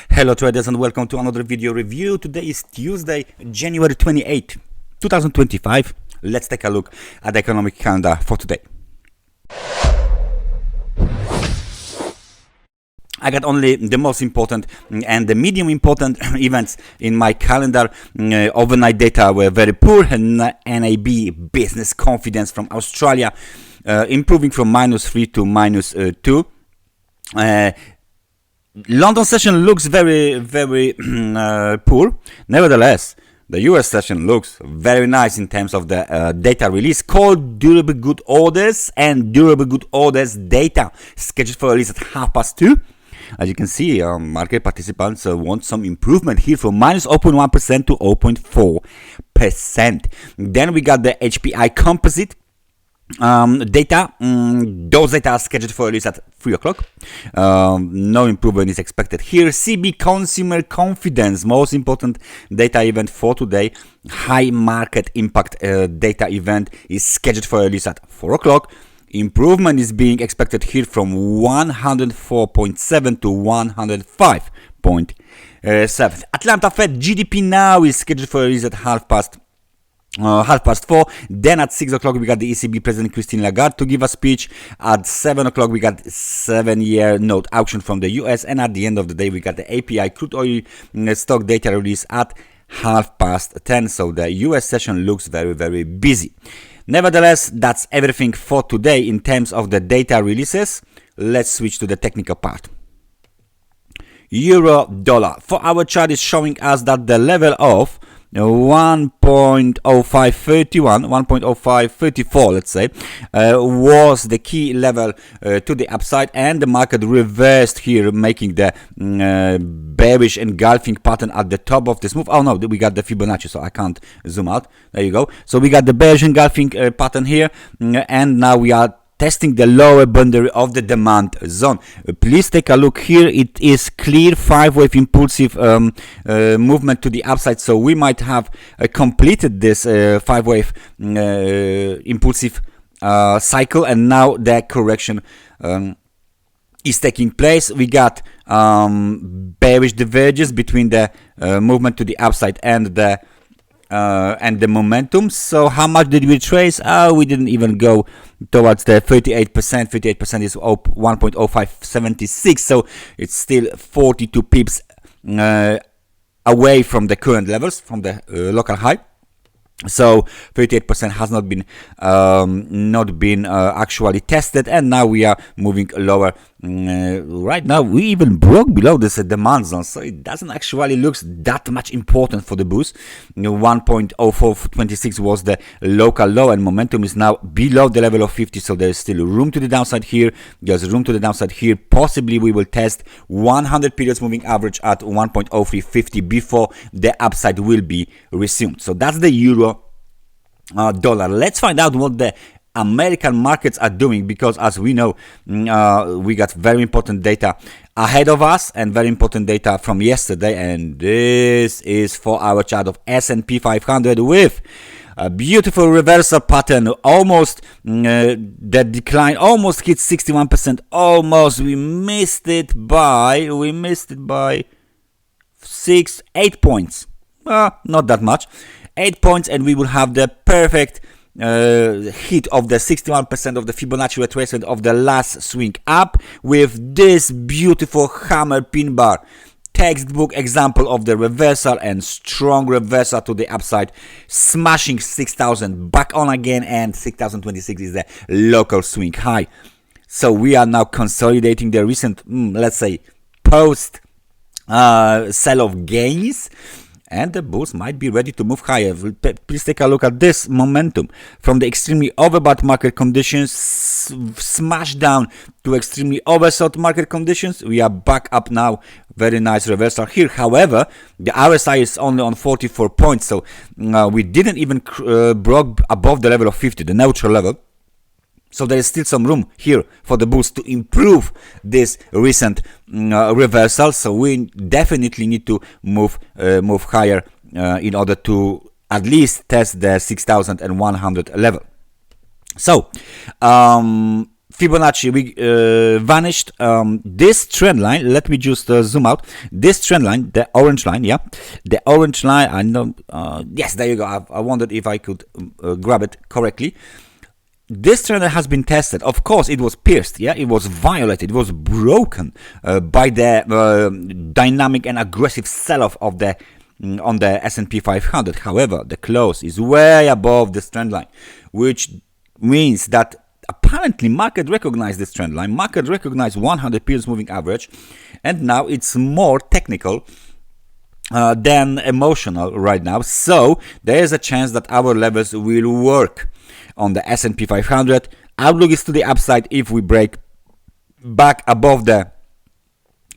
Hello traders and welcome to another video review. Today is Tuesday, January 28, 2025. Let's take a look at the economic calendar for today. I got only the most important and the medium important events in my calendar. Overnight data were very poor. NAB business confidence from Australia improving from -3 to -2. London session looks very poor. Nevertheless, the US session looks very nice in terms of the data release called durable good orders, and durable good orders data scheduled for release at 2:30. As you can see, market participants want some improvement here from -0.1% to 0.4%. Then we got the HPI Composite data. Those data are scheduled for release at 3 o'clock. No improvement is expected here. CB consumer confidence, most important data event for today. High market impact data event is scheduled for release at 4 o'clock. Improvement is being expected here from 104.7 to 105.7. Atlanta Fed GDPNow is scheduled for release at half past 4. Then at 6 o'clock we got the ECB President Christine Lagarde to give a speech. At 7 o'clock we got 7-year note auction from the US, and at the end of the day we got the API crude oil stock data release at 10:30. So the US session looks very busy. Nevertheless, that's everything for today in terms of the data releases. Let's switch to the technical part. Euro dollar for our chart is showing us that the level of 1.0531, 1.0534, let's say, was the key level to the upside, and the market reversed here, making the bearish engulfing pattern at the top of this move. Oh no, we got the Fibonacci, so I can't zoom out. There you go. So we got the bearish engulfing pattern here, and now we are testing the lower boundary of the demand zone. Please take a look here. It is clear 5-wave impulsive movement to the upside, so we might have completed this 5-wave impulsive cycle, and now the correction is taking place. We got bearish divergence between the movement to the upside and the momentum. So how much did we trace? We didn't even go towards the 38%. 38% is 1.0576, so it's still 42 pips away from the current levels, from the local high. So 38% has not been actually tested, and now we are moving lower. Right now we even broke below this demand zone, so it doesn't actually look that much important for the boost. 1.0426 was the local low, and momentum is now below the level of 50, so there is still room to the downside here. There's room to the downside here. Possibly we will test 100 periods moving average at 1.0350 before the upside will be resumed. So that's the euro dollar. Let's find out what the American markets are doing, because as we know, we got very important data ahead of us, and very important data from yesterday, and this is for our chart of SP500 with a beautiful reversal pattern. Almost the decline almost hit 61%. Almost. We missed it by 8 points. Not that much. 8 points, and we will have the perfect hit of the 61% of the Fibonacci retracement of the last swing up with this beautiful hammer pin bar. Textbook example of the reversal, and strong reversal to the upside, smashing 6,000 back on again, and 6,026 is the local swing high. So we are now consolidating the recent, let's say, post sell-off gains, and the bulls might be ready to move higher. Please take a look at this momentum from the extremely overbought market conditions, smash down to extremely oversold market conditions. We are back up now. Very nice reversal here. However, the RSI is only on 44 points, so we didn't even broke above the level of 50, the neutral level. So there is still some room here for the bulls to improve this recent reversal. So we definitely need to move higher in order to at least test the 6,100 level. So Fibonacci vanished. This trend line, let me just zoom out. This trend line, the orange line, yeah, the orange line. I know. Yes, there you go. I wondered if I could grab it correctly. This trend has been tested. Of course, it was pierced. Yeah, it was violated. It was broken by the dynamic and aggressive sell-off of the on the S&P 500. However, the close is way above this trend line, which means that apparently market recognized this trend line. Market recognized 100 periods moving average, and now it's more technical than emotional right now. So there is a chance that our levels will work on the S&P 500. Outlook is to the upside if we break back above the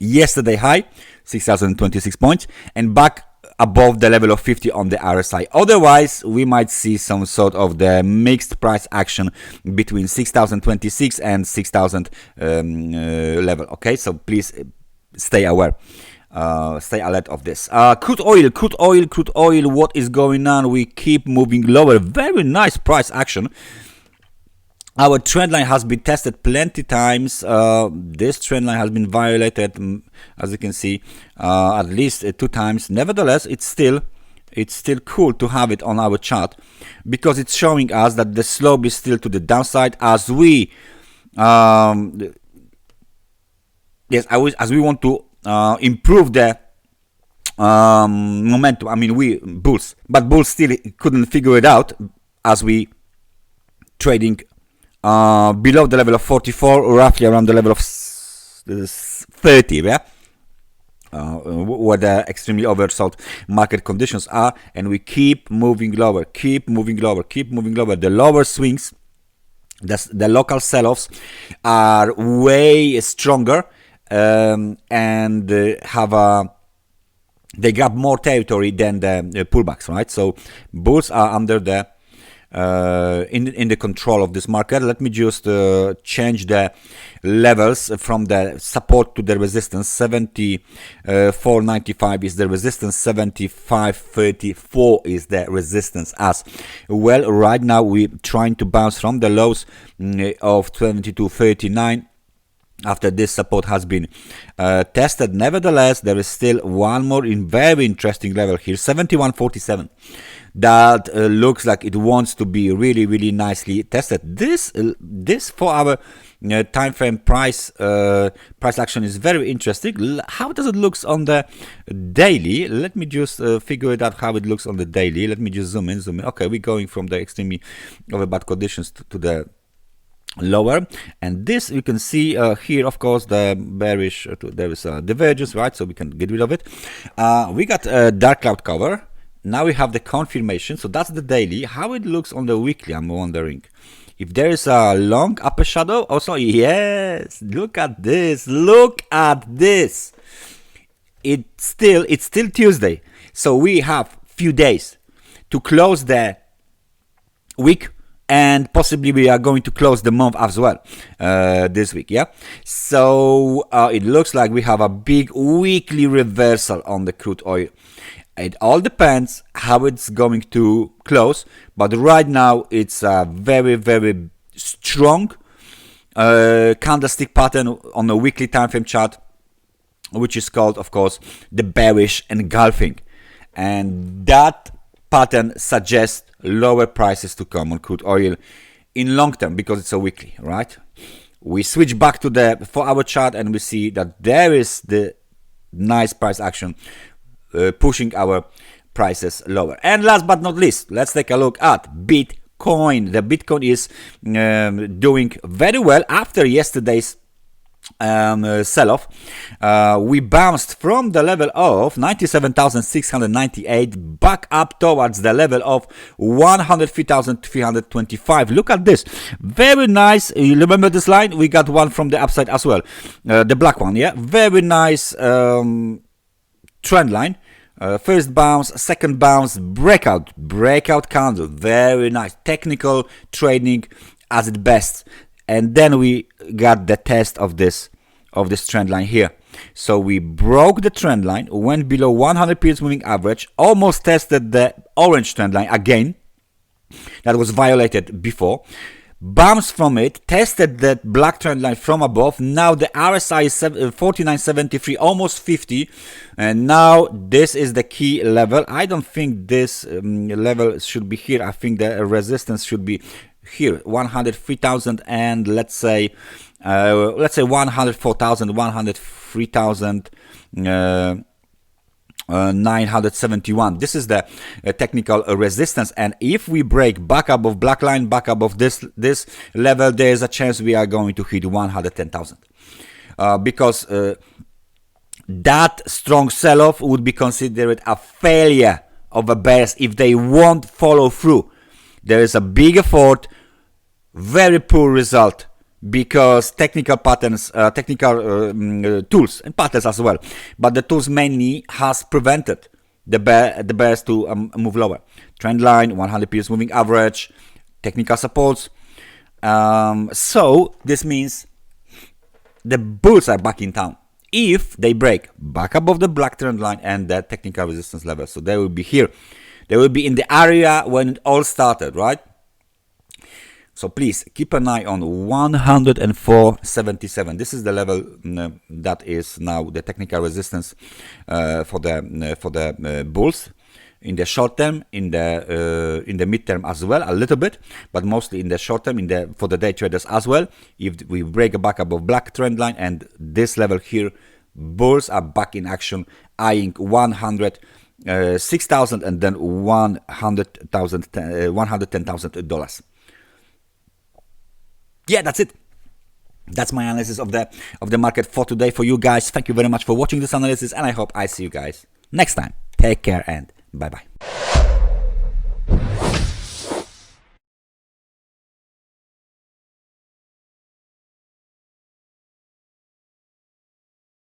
yesterday high, 6,026 points, and back above the level of 50 on the RSI. Otherwise, we might see some sort of the mixed price action between 6,026 and 6,000 level. Okay, so please stay aware. Stay alert of this. Crude oil. What is going on? We keep moving lower. Very nice price action. Our trend line has been tested plenty times. This trend line has been violated, as you can see, at least 2 times. Nevertheless, it's still cool to have it on our chart because it's showing us that the slope is still to the downside as we, as we want to improve the momentum. I mean, we bulls, but bulls still couldn't figure it out as we trading below the level of 44, roughly around the level of 30, yeah, where the extremely oversold market conditions are, and we keep moving lower, keep moving lower. The lower swings, the local sell-offs are way stronger, and they grab more territory than the pullbacks, right? So bulls are under the in the control of this market. Let me just change the levels from the support to the resistance. 74.95 is the resistance, 75.34 is the resistance as well. Right now we're trying to bounce from the lows of 22.39 after this support has been tested. Nevertheless, there is still one more very interesting level here, 71.47. That looks like it wants to be really nicely tested. This for our time frame price action is very interesting. How does it looks on the daily? Let me just figure it out how it looks on the daily. Let me just zoom in. Okay, we're going from the extremely over bad conditions to the lower, and this you can see here, of course, the bearish there is a divergence, right? So we can get rid of it. We got a dark cloud cover. Now we have the confirmation. So that's the daily. How it looks on the weekly, I'm wondering if there is a long upper shadow also. Yes, look at this, it's still Tuesday, so we have few days to close the week, and possibly we are going to close the month as well this week. Yeah, so it looks like we have a big weekly reversal on the crude oil. It all depends how it's going to close, but right now it's a very strong candlestick pattern on a weekly time frame chart, which is called, of course, the bearish engulfing, and that pattern suggests lower prices to come on crude oil in long term because it's a weekly, right? We switch back to the 4-hour chart and we see that there is the nice price action pushing our prices lower. And last but not least, let's take a look at Bitcoin. The Bitcoin is doing very well after yesterday's sell-off. We bounced from the level of 97,698 back up towards the level of 103,325. Look at this, very nice. You remember this line? We got one from the upside as well, the black one. Yeah, very nice trend line. First bounce, second bounce, breakout candle, very nice technical trading as its best. And then we got the test of this trend line here. So we broke the trend line, went below 100 periods moving average, almost tested the orange trend line again that was violated before, bounced from it, tested that black trend line from above. Now the RSI is 49.73, almost 50, and now this is the key level. I don't think this level should be here. I think the resistance should be here, 103,000, and let's say 104,000, 103,000. 971. This is the technical resistance, and if we break back above black line, back above this level, there is a chance we are going to hit 110,000, because that strong sell-off would be considered a failure of a bears if they won't follow through. There is a big effort, very poor result, because technical patterns, tools and patterns as well, but the tools mainly has prevented the bears to move lower. Trend line, 100 periods moving average, technical supports. So this means the bulls are back in town if they break back above the black trend line and the technical resistance level. So they will be here. They will be in the area when it all started, right? So please keep an eye on 104.77. This is the level that is now the technical resistance for the bulls in the short term, in the midterm as well, a little bit, but mostly in the short term, for the day traders as well. If we break back above black trend line and this level here, bulls are back in action, eyeing 106,000 and then $110,000. Yeah, that's it. That's my analysis of the market for today for you guys. Thank you very much for watching this analysis, and I hope I see you guys next time. Take care and bye bye.